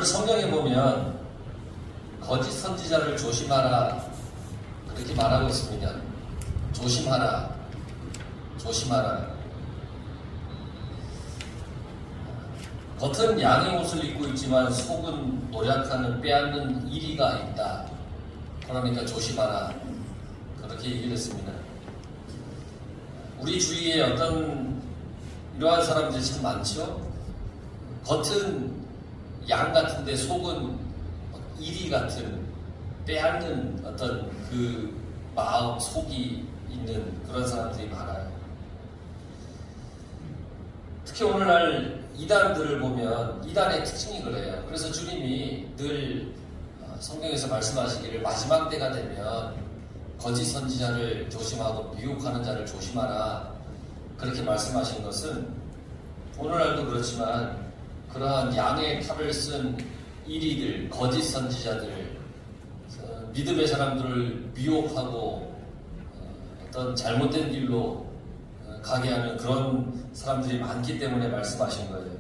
오늘 성경에 보면 거짓 선지자를 조심하라 그렇게 말하고 있습니다. 조심하라, 조심하라. 겉은 양의 옷을 입고 있지만 속은 노력하는 빼앗는 이리가 있다. 그러니까 조심하라 그렇게 얘기를 했습니다. 우리 주위에 어떤 이러한 사람들이 참 많죠. 겉은 양 같은데 속은 이리 같은 빼앗는 어떤 그 마음 속이 있는 그런 사람들이 많아요. 특히 오늘날 이단들을 보면 이단의 특징이 그래요. 그래서 주님이 늘 성경에서 말씀하시기를 마지막 때가 되면 거짓 선지자를 조심하고 미혹하는 자를 조심하라 그렇게 말씀하신 것은 오늘날도 그렇지만 그러한 양의 탑을 쓴 이리들, 거짓 선지자들, 믿음의 사람들을 미혹하고 어떤 잘못된 길로 가게 하는 그런 사람들이 많기 때문에 말씀하신 거예요.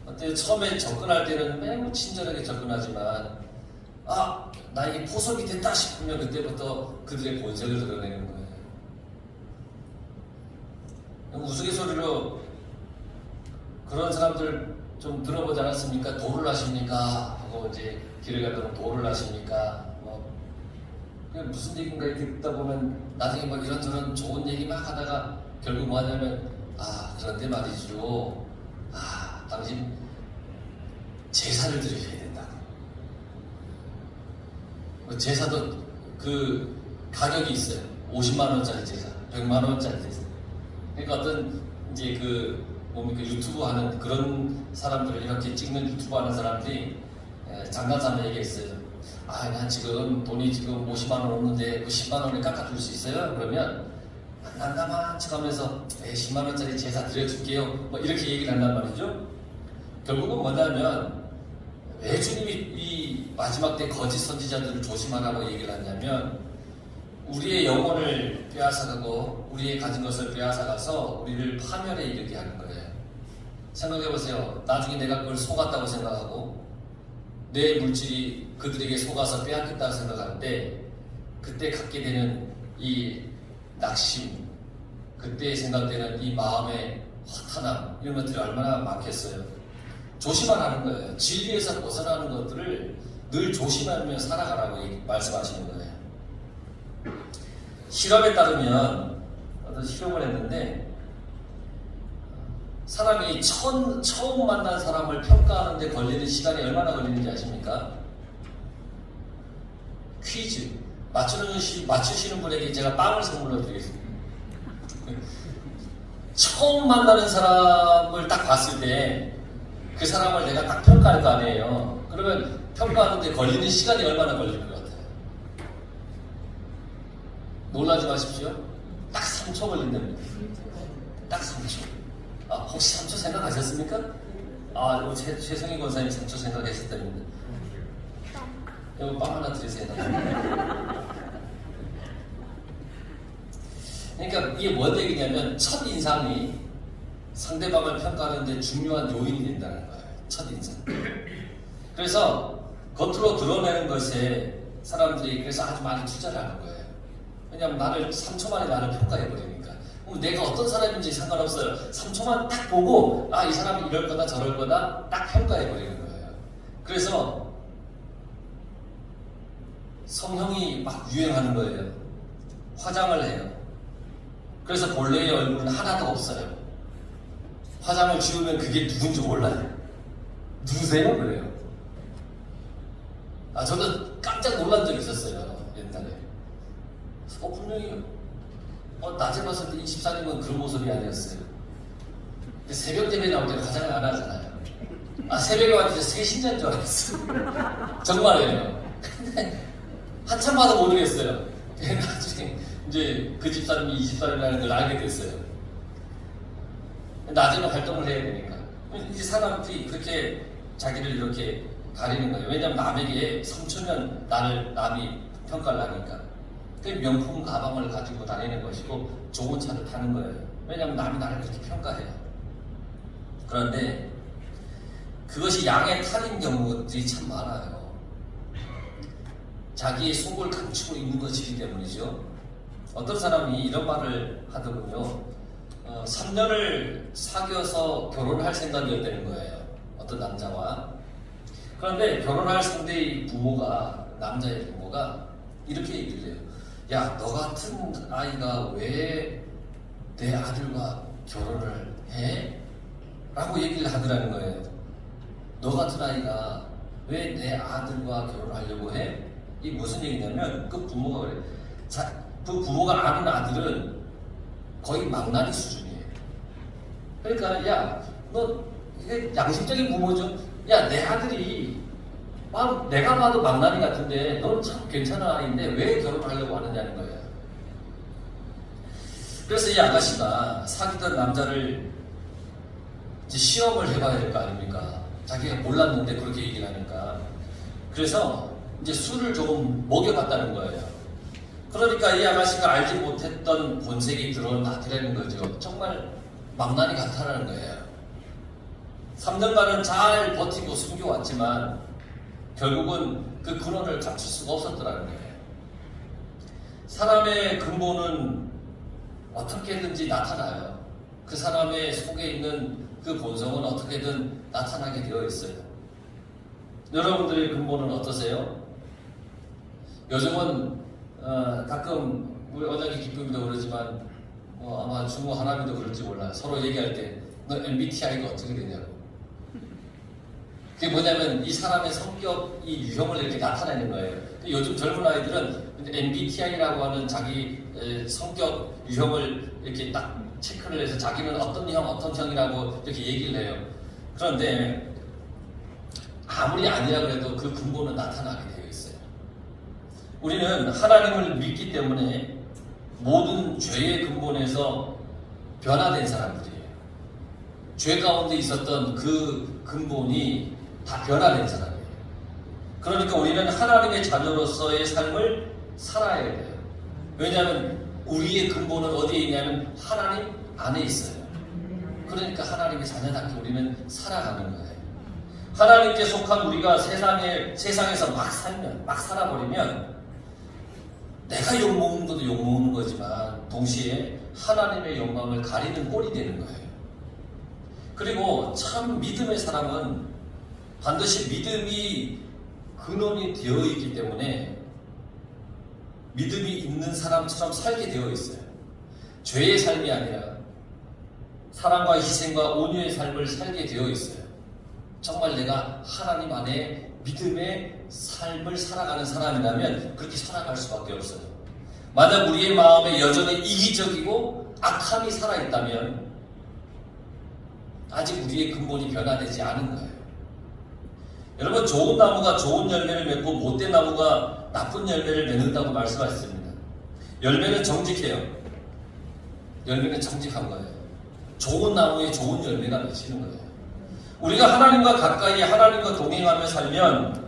어때 처음에 접근할 때는 매우 친절하게 접근하지만 나에게 포섭이 됐다 싶으면 그때부터 그들의 본색을 드러내는 거예요. 우스갯소리로 그런 사람들 좀 들어보지 않았습니까? 도를 하십니까? 하고 이제 길을 가도록 도를 하십니까? 그냥 무슨 얘기인가 이렇게 듣다 보면 나중에 막 이런저런 좋은 얘기 막 하다가 결국 뭐 하냐면 그런데 말이죠. 당신 제사를 드려야 된다. 제사도 그 가격이 있어요. 50만원짜리 제사, 100만원짜리 제사. 그러니까 어떤 이제 뭡니까 유튜브 하는 그런 사람들을 이렇게 찍는 유튜브 하는 사람들이 장난삼아 얘기했어요. 난 지금 돈이 지금 50만원 없는데 그 10만원에 깎아줄 수 있어요? 그러면 난감한 척 하면서 10만원짜리 제사 드려줄게요. 뭐 이렇게 얘기를 한단 말이죠. 결국은 뭐냐면 왜 주님이 이 마지막 때 거짓 선지자들을 조심하라고 얘기를 하냐면 우리의 영혼을 빼앗아가고 우리의 가진 것을 빼앗아가서 우리를 파멸에 이르게 하는 거예요. 생각해보세요. 나중에 내가 그걸 속았다고 생각하고 내 물질이 그들에게 속아서 빼앗겼다고 생각할 때 그때 갖게 되는 이 낙심, 그때 생각되는 이 마음의 허탄함 이런 것들이 얼마나 많겠어요. 조심하라는 거예요. 진리에서 벗어나는 것들을 늘 조심하며 살아가라고 말씀하시는 거예요. 실험에 따르면 어떤 실험을 했는데 사람이 처음 만난 사람을 평가하는데 걸리는 시간이 얼마나 걸리는지 아십니까? 퀴즈 맞추시는 분에게 제가 빵을 선물로 드리겠습니다. 처음 만나는 사람을 딱 봤을 때 그 사람을 내가 딱 평가할 거 아니에요. 그러면 평가하는데 걸리는 시간이 얼마나 걸릴 것 같아요? 놀라지 마십시오. 딱 3초 걸린답니다. 딱 3초. 혹시 3초 생각하셨습니까? 최성희 권사님 3초 생각하셨답니다. 여기 빵 하나 드리세요. 그러니까 이게 뭔 얘기냐면 첫 인상이 상대방을 평가하는데 중요한 요인이 된다는 거예요. 첫 인상. 그래서 겉으로 드러내는 것에 사람들이 그래서 아주 많이 투자를 하는 거예요. 왜냐하면 3초 만에 나를 평가해버리니까. 내가 어떤 사람인지 상관없어요. 3초만 딱 보고 이 사람이 이럴 거다 저럴 거다 딱 평가해버리는 거예요. 그래서 성형이 막 유행하는 거예요. 화장을 해요. 그래서 본래의 얼굴은 하나도 없어요. 화장을 지우면 그게 누군지 몰라요. 누구세요? 그래요. 저도 깜짝 놀란 적이 있었어요. 옛날에. 분명히 낮에 봤을 때 24님은 그런 모습이 아니었어요. 근데 새벽 예배 나올 때 화장을 안 하잖아요. 새벽에 왔는데 새 신자인 줄 알았어요. 정말이에요. 근데 한참 봐도 모르겠어요. 나중에 이제 그 집사님이 24님이라는 걸 알게 됐어요. 낮에는 활동을 해야 되니까. 이제 사람들이 그렇게 자기를 이렇게 가리는 거예요. 왜냐하면 남에게 3초면 남이 평가를 하니까. 그 명품 가방을 가지고 다니는 것이고 좋은 차를 타는 거예요. 왜냐하면 남이 나를 그렇게 평가해요. 그런데 그것이 양의 탈인 경우들이 참 많아요. 자기의 속을 감추고 있는 것이기 때문이죠. 어떤 사람이 이런 말을 하더군요. 3년을 사귀어서 결혼할 생각이었다는 거예요. 어떤 남자와. 그런데 결혼할 상대의 부모가, 남자의 부모가 이렇게 얘기를 해요. 야, 너 같은 아이가 왜 내 아들과 결혼을 해? 라고 얘기를 하더라는 거예요. 너 같은 아이가 왜 내 아들과 결혼하려고 해? 이게 무슨 얘기냐면 그 부모가 그래. 그 부모가 아는 아들은 거의 망나니 수준이에요. 그러니까 야, 너 이게 양심적인 부모죠. 야, 내 아들이 내가 봐도 망나니 같은데 넌 참 괜찮은 아이인데 왜 결혼하려고 하느냐는 거예요. 그래서 이 아가씨가 사귀던 남자를 이제 시험을 해봐야 될 거 아닙니까? 자기가 몰랐는데 그렇게 얘기를 하니까. 그래서 이제 술을 조금 먹여봤다는 거예요. 그러니까 이 아가씨가 알지 못했던 본색이 드러나더라는 거죠. 정말 망나니 같다라는 거예요. 3년간은 잘 버티고 숨겨왔지만 결국은 그 근원을 감출 수가 없었더라는 거예요. 사람의 근본은 어떻게든지 나타나요. 그 사람의 속에 있는 그 본성은 어떻게든 나타나게 되어 있어요. 여러분들의 근본은 어떠세요? 요즘은 가끔 우리 언약의 기쁨이도 그러지만 아마 중고 하나님도 그럴지 몰라요. 서로 얘기할 때 너 MBTI가 어떻게 되냐고. 그게 뭐냐면 이 사람의 성격, 이 유형을 이렇게 나타내는 거예요. 요즘 젊은 아이들은 MBTI라고 하는 자기 성격 유형을 이렇게 딱 체크를 해서 자기는 어떤 형, 어떤 형이라고 이렇게 얘기를 해요. 그런데 아무리 아니라 그래도 그 근본은 나타나게 되어 있어요. 우리는 하나님을 믿기 때문에 모든 죄의 근본에서 변화된 사람들이에요. 죄 가운데 있었던 그 근본이 다 변화된 사람이에요. 그러니까 우리는 하나님의 자녀로서의 삶을 살아야 돼요. 왜냐하면 우리의 근본은 어디에 있냐면 하나님 안에 있어요. 그러니까 하나님의 자녀답게 우리는 살아가는 거예요. 하나님께 속한 우리가 세상에서 막 살면, 막 살아버리면 내가 욕먹는 것도 욕먹는 거지만 동시에 하나님의 영광을 가리는 꼴이 되는 거예요. 그리고 참 믿음의 사람은 반드시 믿음이 근원이 되어 있기 때문에 믿음이 있는 사람처럼 살게 되어 있어요. 죄의 삶이 아니라 사랑과 희생과 온유의 삶을 살게 되어 있어요. 정말 내가 하나님 안에 믿음의 삶을 살아가는 사람이라면 그렇게 살아갈 수밖에 없어요. 만약 우리의 마음에 여전히 이기적이고 악함이 살아있다면 아직 우리의 근본이 변화되지 않은 거예요. 여러분, 좋은 나무가 좋은 열매를 맺고 못된 나무가 나쁜 열매를 맺는다고 말씀하셨습니다. 열매는 정직해요. 열매는 정직한 거예요. 좋은 나무에 좋은 열매가 맺히는 거예요. 우리가 하나님과 가까이 하나님과 동행하며 살면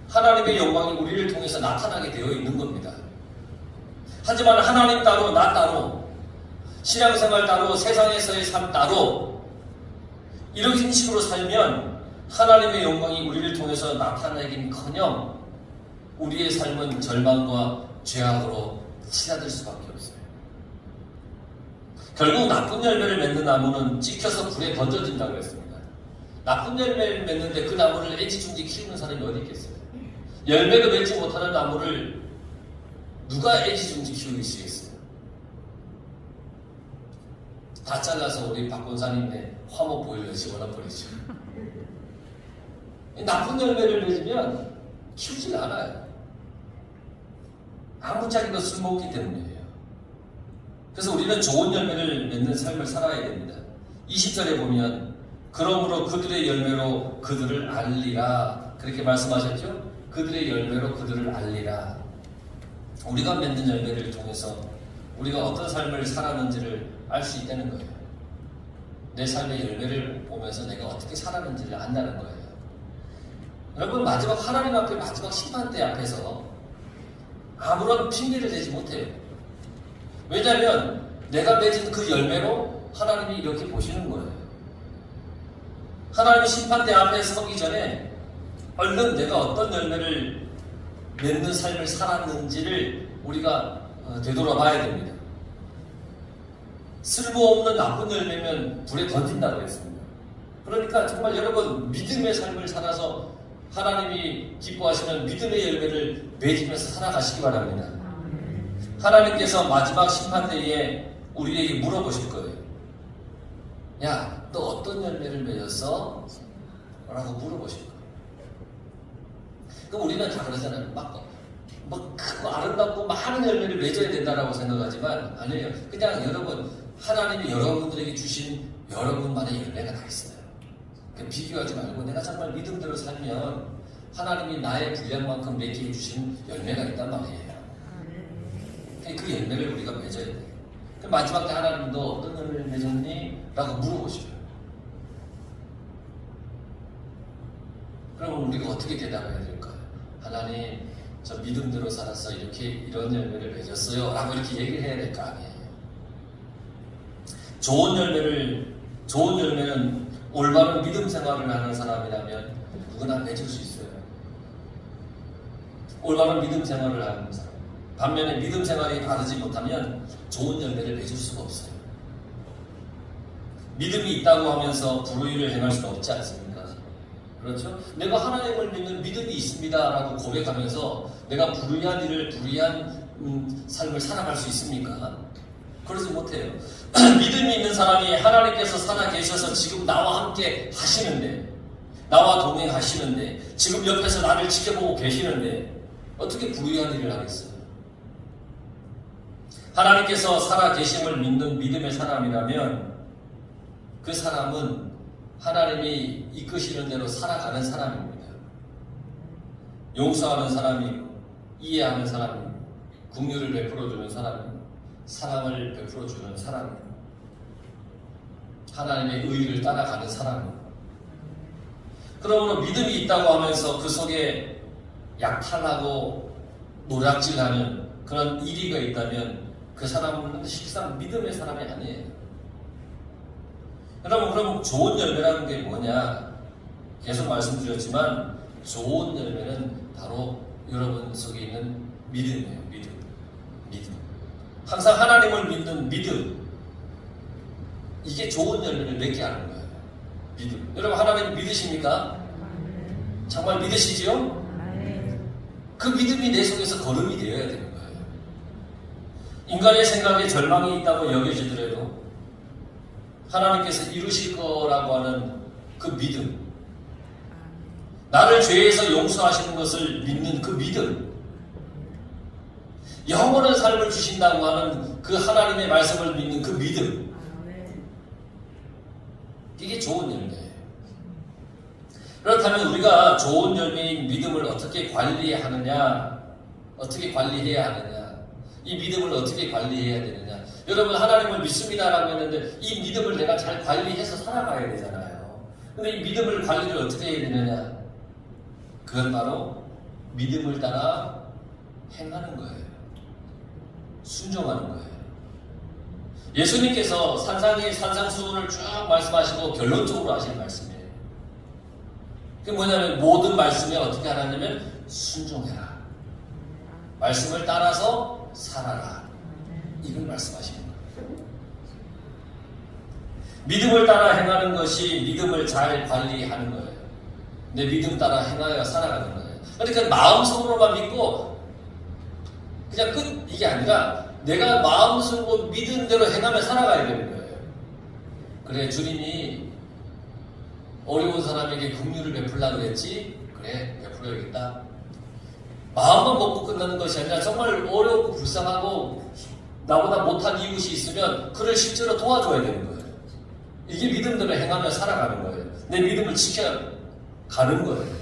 하나님의 영광이 우리를 통해서 나타나게 되어 있는 겁니다. 하지만 하나님 따로 나 따로 신앙생활 따로 세상에서의 삶 따로 이런 식으로 살면 하나님의 영광이 우리를 통해서 나타나긴커녕 우리의 삶은 절망과 죄악으로 치닫을 수밖에 없어요. 결국 나쁜 열매를 맺는 나무는 찍혀서 불에 던져진다고 했습니다. 나쁜 열매를 맺는데 그 나무를 애지중지 키우는 사람이 어디 있겠어요? 열매도 맺지 못하는 나무를 누가 애지중지 키우기 시겠어요? 다 잘라서 우리 박 권사님네 화목 보일러에 집어넣어버리죠. 나쁜 열매를 맺으면 키우질 않아요. 아무짝에도 쓸모없기 때문이에요. 그래서 우리는 좋은 열매를 맺는 삶을 살아야 됩니다. 20절에 보면 그러므로 그들의 열매로 그들을 알리라 그렇게 말씀하셨죠? 그들의 열매로 그들을 알리라. 우리가 맺는 열매를 통해서 우리가 어떤 삶을 살았는지를 알 수 있다는 거예요. 내 삶의 열매를 보면서 내가 어떻게 살았는지를 안다는 거예요. 여러분, 마지막 하나님 앞에 마지막 심판대 앞에서 아무런 핑계를 대지 못해요. 왜냐하면 내가 맺은 그 열매로 하나님이 이렇게 보시는 거예요. 하나님의 심판대 앞에 서기 전에 얼른 내가 어떤 열매를 맺는 삶을 살았는지를 우리가 되돌아봐야 됩니다. 쓸모없는 나쁜 열매면 불에 던진다고 했습니다. 그러니까 정말 여러분 믿음의 삶을 살아서 하나님이 기뻐하시는 믿음의 열매를 맺으면서 살아가시기 바랍니다. 하나님께서 마지막 심판대에 우리에게 물어보실 거예요. 야, 너 어떤 열매를 맺었어? 라고 물어보실 거예요. 그럼 우리는 다 그러잖아요. 막 크고 아름답고 많은 열매를 맺어야 된다고 생각하지만 아니에요. 그냥 여러분 하나님이 여러분들에게 주신 여러분만의 열매가 다 있어요. 비교하지 말고 내가 정말 믿음대로 살면 하나님이 나의 분량만큼 맺게 해주신 열매가 있단 말이에요. 그 열매를 우리가 맺어야 돼요. 마지막 때 하나님도 어떤 열매를 맺었니? 라고 물어보셔요. 그러면 우리가 어떻게 대답해야 될까요? 하나님, 저 믿음대로 살아서 이런 열매를 맺었어요. 라고 이렇게 얘기를 해야 될 거 아니에요. 좋은 열매는 올바른 믿음 생활을 하는 사람이라면 누구나 맺을 수 있어요. 올바른 믿음 생활을 하는 사람. 반면에 믿음 생활이 바르지 못하면 좋은 열매를 맺을 수가 없어요. 믿음이 있다고 하면서 불의를 행할 수는 없지 않습니까? 그렇죠? 내가 하나님을 믿는 믿음이 있습니다 라고 고백하면서 내가 불의한 삶을 살아갈 수 있습니까? 그러지 못해요. 믿음이 있는 사람이 하나님께서 살아계셔서 지금 나와 함께 하시는데, 나와 동행하시는데, 지금 옆에서 나를 지켜보고 계시는데 어떻게 불의한 일을 하겠어요? 하나님께서 살아계심을 믿는 믿음의 사람이라면 그 사람은 하나님이 이끄시는 대로 살아가는 사람입니다. 용서하는 사람이고 이해하는 사람이고 긍휼을 베풀어주는 사람이고 사랑을 베풀어주는 사람이고 하나님의 의를 따라가는 사람이고 그러므로 믿음이 있다고 하면서 그 속에 약탈하고 노략질하는 그런 일이가 있다면 그 사람은 실상 믿음의 사람이 아니에요. 여러분, 그럼 좋은 열매라는 게 뭐냐? 계속 말씀드렸지만 좋은 열매는 바로 여러분 속에 있는 믿음이에요. 믿음. 항상 하나님을 믿는 믿음. 이게 좋은 열매를 맺게 하는 거예요. 믿음. 여러분 하나님 믿으십니까? 정말 믿으시지요? 그 믿음이 내 속에서 걸음이 되어야 되는 거예요. 인간의 생각에 절망이 있다고 여겨지더라도 하나님께서 이루실 거라고 하는 그 믿음, 나를 죄에서 용서하시는 것을 믿는 그 믿음, 영원한 삶을 주신다고 하는 그 하나님의 말씀을 믿는 그 믿음, 이게 좋은 열매예요. 그렇다면 우리가 좋은 열매인 믿음을 어떻게 관리하느냐, 어떻게 관리해야 하느냐, 이 믿음을 어떻게 관리해야 되느냐. 여러분 하나님을 믿습니다라고 했는데 이 믿음을 내가 잘 관리해서 살아가야 되잖아요. 근데 이 믿음을 관리를 어떻게 해야 되느냐? 그건 바로 믿음을 따라 행하는 거예요. 순종하는 거예요. 예수님께서 산상수훈을 쭉 말씀하시고 결론적으로 하신 말씀이에요. 그게 뭐냐면 모든 말씀에 어떻게 하라냐면 순종해라. 말씀을 따라서 살아라. 이걸 말씀하시는 거예요. 믿음을 따라 행하는 것이 믿음을 잘 관리하는 거예요. 내 믿음 따라 행하여 살아가는 거예요. 그러니까 마음속으로만 믿고 그냥 끝 이게 아니라 내가 마음속으로 믿은 대로 행하며 살아가야 되는 거예요. 그래 주님이 어려운 사람에게 긍휼을 베풀라 그랬지? 그래 베풀어야겠다. 마음만 먹고 끝나는 것이 아니라 정말 어렵고 불쌍하고 나보다 못한 이웃이 있으면 그를 실제로 도와줘야 되는 거예요. 이게 믿음대로 행하며 살아가는 거예요. 내 믿음을 지켜가는 거예요.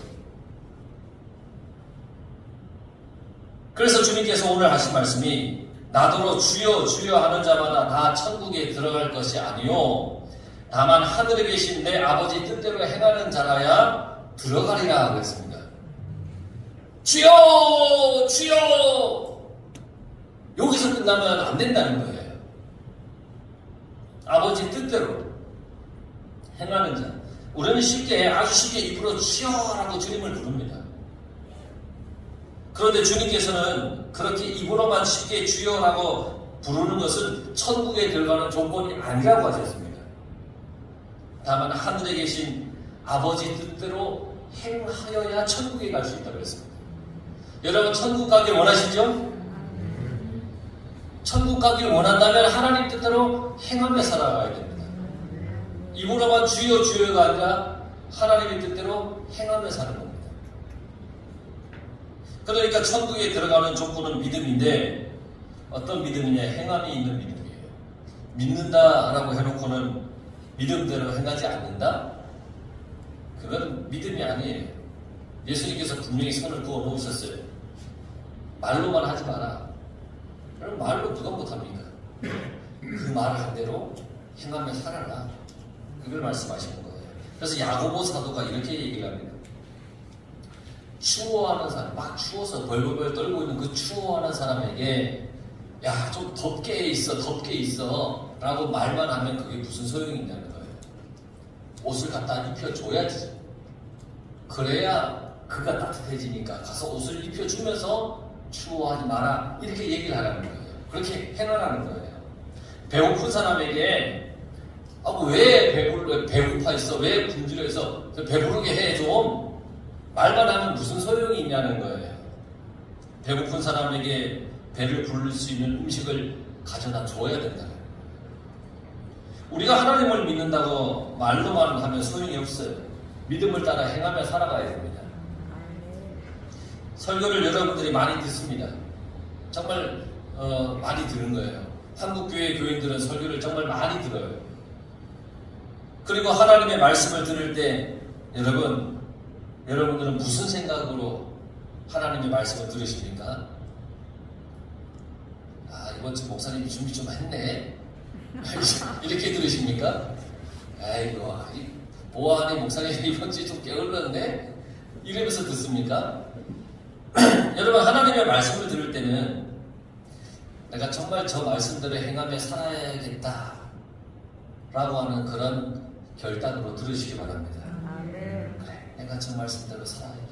그래서 주님께서 오늘 하신 말씀이 나더러 주여 주여 하는 자마다 다 천국에 들어갈 것이 아니요 다만 하늘에 계신 내 아버지 뜻대로 행하는 자라야 들어가리라 그랬습니다. 주여 주여 여기서 끝나면 안 된다는 거예요. 아버지 뜻대로 행하는 자. 우리는 쉽게, 아주 쉽게 입으로 주여라고 주님을 부릅니다. 그런데 주님께서는 그렇게 입으로만 쉽게 주여라고 부르는 것은 천국에 들어가는 조건이 아니라고 하셨습니다. 다만 하늘에 계신 아버지 뜻대로 행하여야 천국에 갈 수 있다고 했습니다. 여러분, 천국 가길 원하시죠? 천국 가길 원한다면 하나님 뜻대로 행하며 살아가야 됩니다. 입으로만 주여 주여가 아니라 하나님의 뜻대로 행하며 사는 겁니다. 그러니까 천국에 들어가는 조건은 믿음인데 어떤 믿음이냐? 행함이 있는 믿음이에요. 믿는다라고 해놓고는 믿음대로 행하지 않는다? 그건 믿음이 아니에요. 예수님께서 분명히 선을 그어 놓으셨어요. 말로만 하지 마라. 그럼 말로 누가 못합니까? 그 말을 한 대로 행하며 살아라. 그걸 말씀하시는 거예요. 그래서 야고보 사도가 이렇게 얘기를 합니다. 추워하는 사람, 막 추워서 벌벌벌 떨고 있는 그 추워하는 사람에게 야, 좀 덥게 있어 라고 말만 하면 그게 무슨 소용이 있냐는 거예요. 옷을 갖다 입혀줘야지. 그래야 그가 따뜻해지니까 가서 옷을 입혀주면서 추워하지 마라 이렇게 얘기를 하라는 거예요. 그렇게 행하라는 거예요. 배고픈 사람에게 왜 배고파 있어? 왜 굶주려 있어? 배부르게 해 좀. 말만 하면 무슨 소용이 있냐는 거예요. 배고픈 사람에게 배를 부를 수 있는 음식을 가져다 줘야 된다. 우리가 하나님을 믿는다고 말로만 하면 소용이 없어요. 믿음을 따라 행하며 살아가야 됩니다. 설교를 여러분들이 많이 듣습니다. 정말 많이 들은 거예요. 한국교회 교인들은 설교를 정말 많이 들어요. 그리고 하나님의 말씀을 들을 때 여러분들은 무슨 생각으로 하나님의 말씀을 들으십니까? 이번 주 목사님이 준비 좀 했네. 이렇게 들으십니까? 아이고, 보아하니 목사님이 이번 주에 좀 게을렀네? 이러면서 듣습니까? 여러분, 하나님의 말씀을 들을 때는 내가 정말 저 말씀대로 행하며 살아야겠다 라고 하는 그런 결단으로 들으시기 바랍니다. 그래, 내가 저 말씀대로 살아야겠다.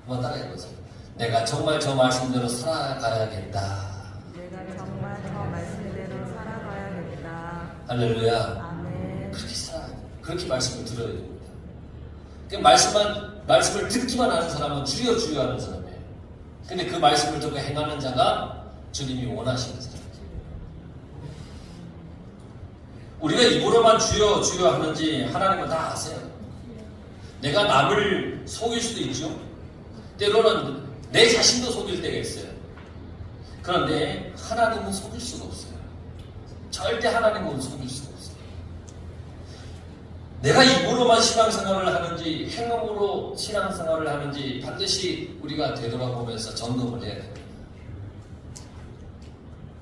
한번 따라해보세요. 내가 정말 저 말씀대로 살아가야겠다. 내가 정말 저 말씀대로 살아가야겠다. 할렐루야. 아멘. 그렇게 살아야 돼. 그렇게 말씀을 들어야 됩니다. 말씀을 듣기만 하는 사람은 주여 주여 하는 사람이에요. 근데 그 말씀을 듣고 행하는 자가 주님이 원하시는 사람이에요. 우리가 입으로만 주여 주여 하는지 하나님은 다 아세요. 내가 남을 속일 수도 있죠. 때로는 내 자신도 속일 때가 있어요. 그런데 하나님은 속일 수가 없어요. 절대 하나님은 속일 수가 없어요. 내가 입으로만 신앙생활을 하는지 행함으로 신앙생활을 하는지 반드시 우리가 되돌아보면서 점검을 해야 됩니다.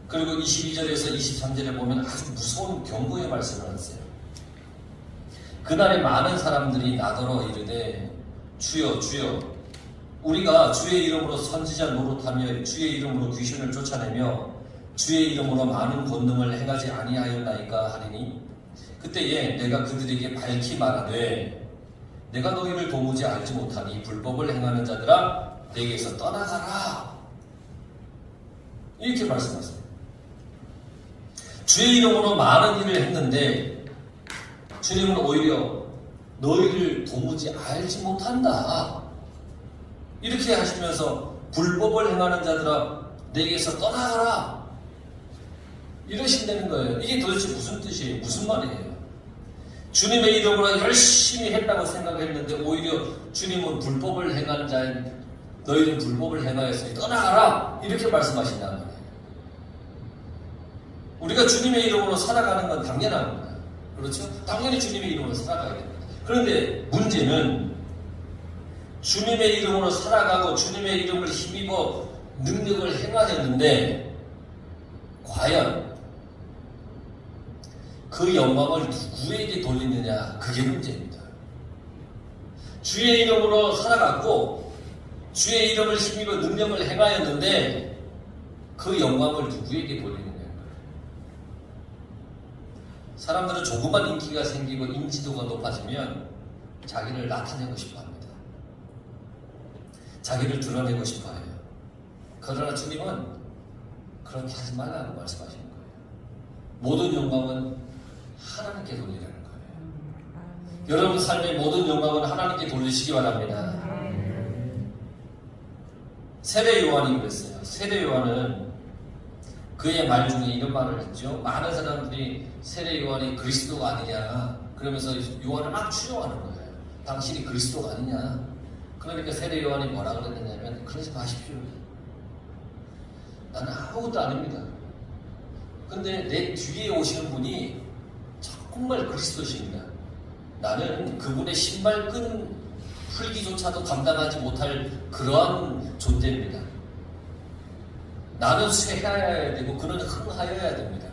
그리고 22절에서 23절에 보면 아주 무서운 경고의 말씀을 하세요. 그날에 많은 사람들이 나더러 이르되 주여 주여 우리가 주의 이름으로 선지자 노릇하며 주의 이름으로 귀신을 쫓아내며 주의 이름으로 많은 권능을 행하지 아니하였나이까 하리니 그때에 내가 그들에게 밝히 말하되 내가 너희를 도무지 알지 못하니 불법을 행하는 자들아 내게서 떠나가라 이렇게 말씀하세요. 주의 이름으로 많은 일을 했는데 주님은 오히려 너희를 도무지 알지 못한다 이렇게 하시면서 불법을 행하는 자들아 내게서 떠나가라 이러신다는 거예요. 이게 도대체 무슨 뜻이에요? 무슨 말이에요? 주님의 이름으로 열심히 했다고 생각했는데 오히려 주님은 불법을 행하는 자인 너희는 불법을 행하였으니 떠나가라 이렇게 말씀하신다는 거예요. 우리가 주님의 이름으로 살아가는 건 당연한 거예요. 그렇죠? 당연히 주님의 이름으로 살아가야 됩니다. 그런데 문제는 주님의 이름으로 살아가고 주님의 이름을 힘입어 능력을 행하였는데 과연 그 영광을 누구에게 돌리느냐 그게 문제입니다. 주의 이름으로 살아갔고 주의 이름을 힘입어 능력을 행하였는데 그 영광을 누구에게 돌리느냐. 사람들은 조그만 인기가 생기고 인지도가 높아지면 자기를 나타내고 싶어 합니다. 자기를 드러내고 싶어 해요. 그러나 주님은 그렇게 하지 말라고 말씀하시는 거예요. 모든 영광은 하나님께 돌리라는 거예요. 여러분 삶의 모든 영광은 하나님께 돌리시기 바랍니다. 세례 요한이 그랬어요. 세례 요한은 그의 말 중에 이런 말을 했죠. 많은 사람들이 세례 요한이 그리스도가 아니냐 그러면서 요한을 막 추종하는 거예요. 당신이 그리스도가 아니냐. 그러니까 세례 요한이 뭐라고 그랬느냐면 그러지 마십시오. 나는 아무것도 아닙니다. 근데 내 뒤에 오시는 분이 정말 그리스도십니다. 나는 그분의 신발끈 풀기조차도 감당하지 못할 그러한 존재입니다. 나는 쇠하여야 되고 그는 흥하여야 됩니다.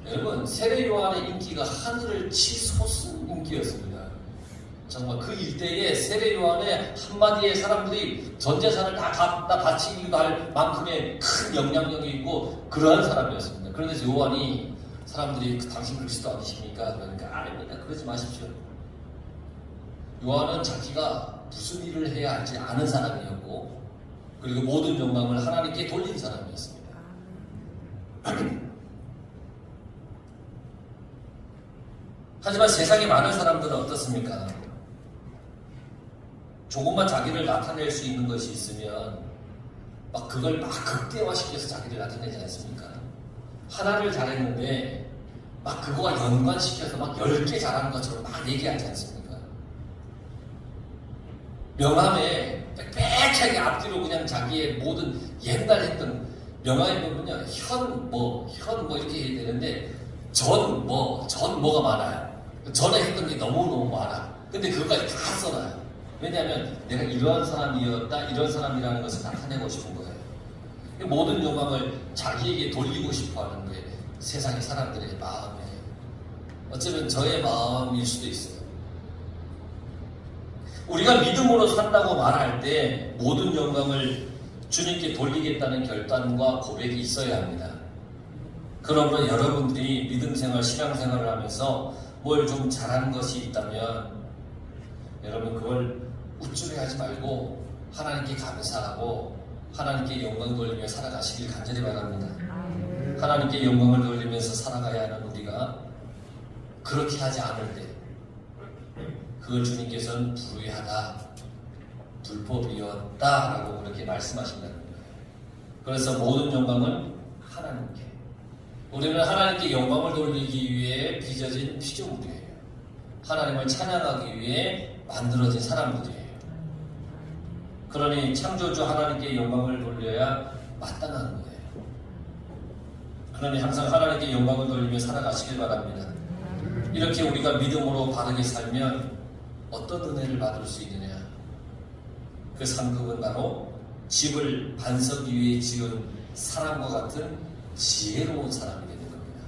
여러분 세례 요한의 인기가 하늘을 치솟은 인기였습니다. 정말 그 일대에 세례 요한의 한마디에 사람들이 전 재산을 다 갖다 바치기도 할 만큼의 큰 영향력이 있고 그러한 사람이었습니다. 그런데 요한이 사람들이 당신 그리스도 아니십니까? 그러니까 아닙니다. 그러지 마십시오. 요한은 자기가 무슨 일을 해야 할지 아는 사람이었고 그리고 모든 영광을 하나님께 돌린 사람이었습니다. 하지만 세상에 많은 사람들은 어떻습니까? 조금만 자기를 나타낼 수 있는 것이 있으면 막 그걸 막 극대화시켜서 자기를 나타내지 않습니까? 하나를 잘했는데 막 그거와 연관시켜서 막 10개 잘한 것처럼 막 얘기하지 않습니까? 명함에 빽빽하게 앞뒤로 그냥 자기의 모든 옛날 했던 명함에 보면요 현 뭐 이렇게 해야 되는데 전 뭐가 많아요. 전에 했던 게 너무너무 많아. 근데 그것까지 다 써놔요. 왜냐하면 내가 이러한 사람이었다 이런 사람이라는 것을 나타내고 싶은 거예요. 모든 영광을 자기에게 돌리고 싶어 하는 게 세상의 사람들의 마음이에요. 어쩌면 저의 마음일 수도 있어요. 우리가 믿음으로 산다고 말할 때 모든 영광을 주님께 돌리겠다는 결단과 고백이 있어야 합니다. 그러므로 여러분들이 믿음 생활, 신앙 생활을 하면서 뭘 좀 잘하는 것이 있다면 여러분 그걸 우쭐해하지 말고 하나님께 감사하고 하나님께 영광 돌리며 살아가시길 간절히 바랍니다. 하나님께 영광을 돌리면서 살아가야 하는 우리가 그렇게 하지 않을 때 그걸 주님께서는 불의하다, 불법이었다 라고 그렇게 말씀하신다는 거예요. 그래서 모든 영광은 하나님께, 우리는 하나님께 영광을 돌리기 위해 빚어진 피조물이에요. 하나님을 찬양하기 위해 만들어진 사람들이에요. 그러니 창조주 하나님께 영광을 돌려야 마땅한 거예요. 그러니 항상 하나님께 영광을 돌리며 살아가시길 바랍니다. 이렇게 우리가 믿음으로 바르게 살면 어떤 은혜를 받을 수 있느냐? 그 상급은 바로 집을 반석 위에 지은 사람과 같은 지혜로운 사람이 되는 겁니다.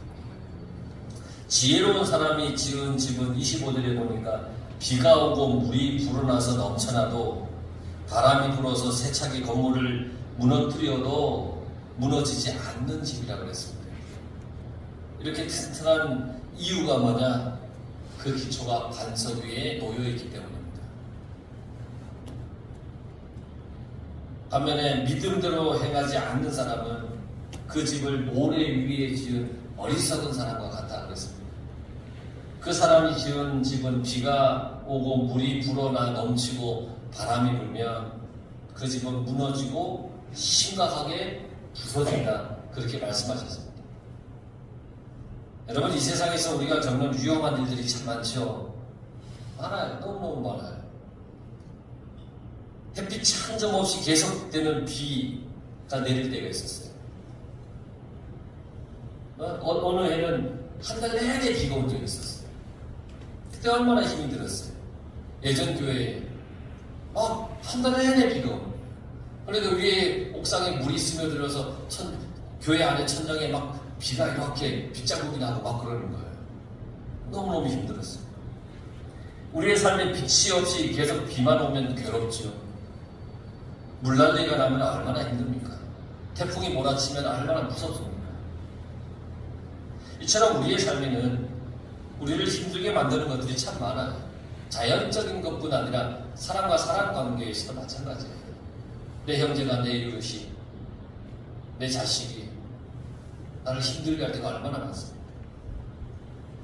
지혜로운 사람이 지은 집은 25절에 보니까 비가 오고 물이 불어나서 넘쳐나도 바람이 불어서 세차게 건물을 무너뜨려도 무너지지 않는 집이라고 그랬습니다. 이렇게 튼튼한 이유가 뭐냐? 그 기초가 반석 위에 놓여있기 때문입니다. 반면에 믿음대로 행하지 않는 사람은 그 집을 모래 위에 지은 어리석은 사람과 같다 그랬습니다. 그 사람이 지은 집은 비가 오고 물이 불어나 넘치고 바람이 불면 그 집은 무너지고 심각하게 부서진다 그렇게 말씀하셨습니다. 여러분 이 세상에서 우리가 겪는 위험한 일들이 참 많죠. 많아요. 너무너무 많아요. 햇빛이 한 점 없이 계속되는 비가 내릴 때가 있었어요. 어느 해는 한 달 내내 비가 온 적이 있었어요. 그때 얼마나 힘이 들었어요. 예전 교회에 한 달 내내 비가 오는 거예요. 그러니까 위에 옥상에 물이 스며들어서 교회 안에 천장에 막 비가 이렇게 빗자국이 나고 막 그러는 거예요. 너무너무 힘들었어요. 우리의 삶에 빛이 없이 계속 비만 오면 괴롭죠. 물난리가 나면 얼마나 힘듭니까? 태풍이 몰아치면 얼마나 무섭습니까? 이처럼 우리의 삶에는 우리를 힘들게 만드는 것들이 참 많아요. 자연적인 것뿐 아니라 사람과 사람 관계에서도 마찬가지예요. 내 형제가 내 이웃이, 내 자식이 나를 힘들게 할 때가 얼마나 많습니까?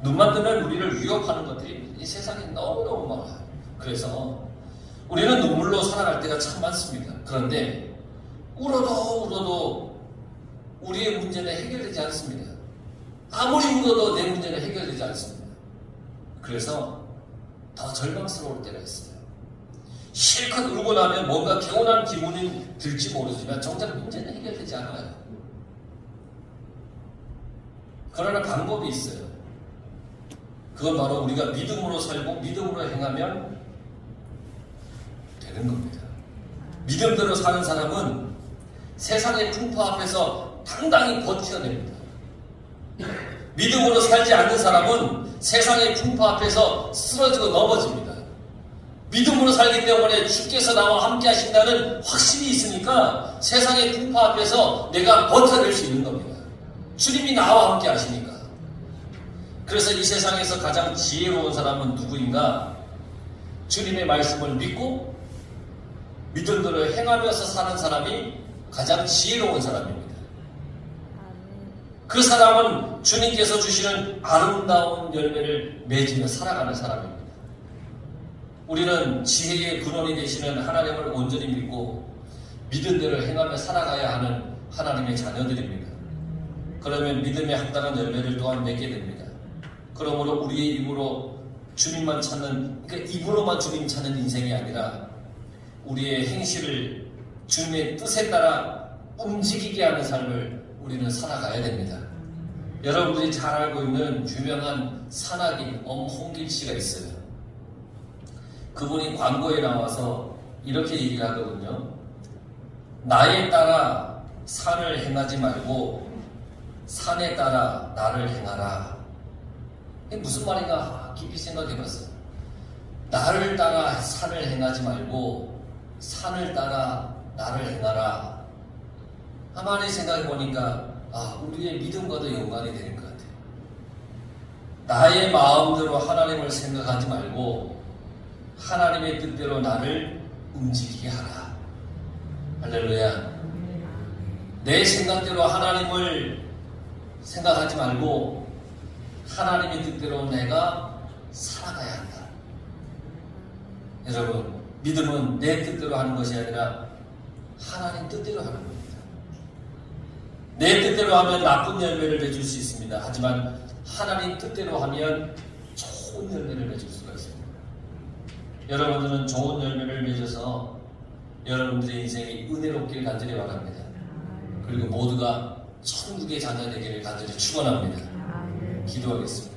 눈만 뜨면 우리를 위협하는 것들이 이 세상에 너무너무 많아요. 그래서 우리는 눈물로 살아갈 때가 참 많습니다. 그런데 울어도 우리의 문제는 해결되지 않습니다. 아무리 울어도 내 문제는 해결되지 않습니다. 그래서 더 절망스러울 때가 있어요. 실컷 울고 나면 뭔가 개운한 기분이 들지 모르지만 정작 문제는 해결되지 않아요. 그러나 방법이 있어요. 그건 바로 우리가 믿음으로 살고 믿음으로 행하면 되는 겁니다. 믿음대로 사는 사람은 세상의 풍파 앞에서 당당히 버텨냅니다. 믿음으로 살지 않는 사람은 세상의 풍파 앞에서 쓰러지고 넘어집니다. 믿음으로 살기 때문에 주께서 나와 함께 하신다는 확신이 있으니까 세상의 풍파 앞에서 내가 버텨낼 수 있는 겁니다. 주님이 나와 함께 하시니까. 그래서 이 세상에서 가장 지혜로운 사람은 누구인가? 주님의 말씀을 믿고 믿음대로 행하면서 사는 사람이 가장 지혜로운 사람입니다. 그 사람은 주님께서 주시는 아름다운 열매를 맺으며 살아가는 사람입니다. 우리는 지혜의 근원이 되시는 하나님을 온전히 믿고 믿음대로 행하며 살아가야 하는 하나님의 자녀들입니다. 그러면 믿음에 합당한 열매를 또한 맺게 됩니다. 그러므로 우리의 입으로 주님만 찾는, 그러니까 입으로만 주님 찾는 인생이 아니라 우리의 행실을 주님의 뜻에 따라 움직이게 하는 삶을 우리는 살아가야 됩니다. 여러분들이 잘 알고 있는 유명한 산악인 엄홍길 씨가 있어요. 그분이 광고에 나와서 이렇게 얘기를 하거든요. 나에 따라 산을 행하지 말고 산에 따라 나를 행하라. 이게 무슨 말인가 깊이 생각해봤어요. 나를 따라 산을 행하지 말고 산을 따라 나를 행하라. 가만히 생각해보니까 우리의 믿음과도 연관이 되는 것 같아요. 나의 마음대로 하나님을 생각하지 말고 하나님의 뜻대로 나를 움직이게 하라. 할렐루야. 내 생각대로 하나님을 생각하지 말고 하나님의 뜻대로 내가 살아가야 한다. 여러분, 믿음은 내 뜻대로 하는 것이 아니라 하나님 뜻대로 하는 겁니다. 내 뜻대로 하면 나쁜 열매를 맺을 수 있습니다. 하지만 하나님 뜻대로 하면 좋은 열매를 맺을 수가 있습니다. 여러분들은 좋은 열매를 맺어서 여러분들의 인생이 은혜롭길 간절히 바랍니다. 그리고 모두가 천국의 자녀 되기를 간절히 축원합니다. 기도하겠습니다.